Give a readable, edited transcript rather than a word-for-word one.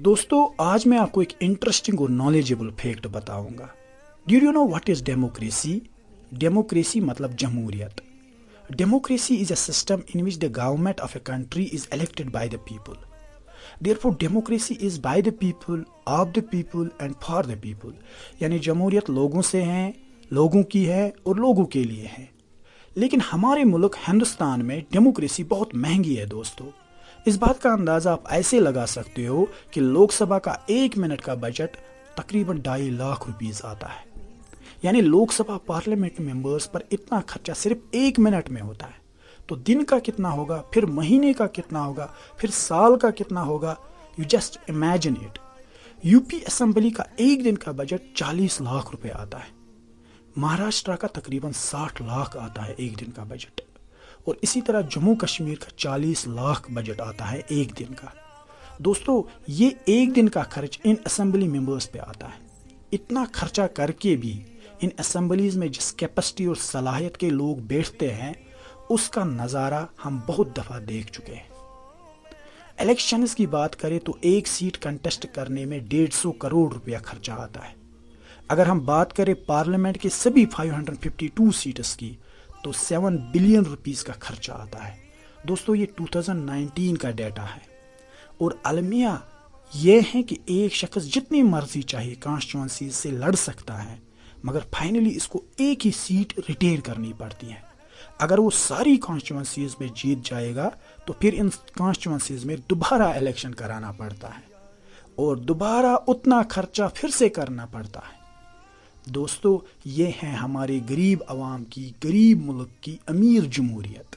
दोस्तों आज मैं आपको एक इंटरेस्टिंग और नॉलेजेबल फैक्ट बताऊंगा। Do you know what is democracy? Democracy मतलब जमहूरियत। Democracy is a system in which the government of a country is elected by the people. Therefore democracy is by the people, of the people and for the people. यानी जमहूरियत लोगों से है, लोगों की है और लोगों के लिए है। लेकिन हमारे मुल्क हिंदुस्तान में डेमोक्रेसी बहुत महंगी है दोस्तों। इस बात का अंदाज़ा आप ऐसे लगा सकते हो कि लोकसभा का 1 मिनट का बजट तकरीबन 2.5 लाख रुपीस आता है। यानी लोकसभा पार्लियामेंट मेंबर्स पर इतना खर्चा सिर्फ 1 मिनट में होता है, तो दिन का कितना होगा, फिर महीने का कितना होगा, फिर साल का कितना होगा। You just imagine it. UP assembly का एक दिन का बजट 40 लाख रुपए आता है। महाराष्ट्र का तकरीबन 60 लाख आता है एक दिन का बजट, और इसी तरह जम्मू कश्मीर का 40 लाख बजट आता है एक दिन का। दोस्तों ये एक दिन का खर्च इन असेंबली मेंबर्स पे आता है। इतना खर्चा करके भी इन असेंबलीज में जिस कैपेसिटी और सलाहियत के लोग बैठते हैं उसका नज़ारा हम बहुत दफ़ा देख चुके हैं। इलेक्शंस की बात करें तो एक सीट कंटेस्ट करने में 150 करोड़ रुपया खर्चा आता है। अगर हम बात करें पार्लियामेंट के सभी 552 सीट्स की तो 7 बिलियन रुपीस का खर्चा आता है। दोस्तों ये 2019 का डाटा है, और अलमिया ये है कि एक शख्स जितनी मर्जी चाहे कॉन्स्टिट्यूंसी से लड़ सकता है, मगर फाइनली इसको एक ही सीट रिटेन करनी पड़ती है। अगर वो सारी कॉन्स्टिट्यूंसीज में जीत जाएगा तो फिर इन कॉन्स्टिट्यूंसीज में दोबारा इलेक्शन कराना पड़ता है, और दोबारा उतना खर्चा फिर से करना पड़ता है। दोस्तों ये है हमारे गरीब अवाम की, गरीब मुल्क की अमीर जमहूरियत।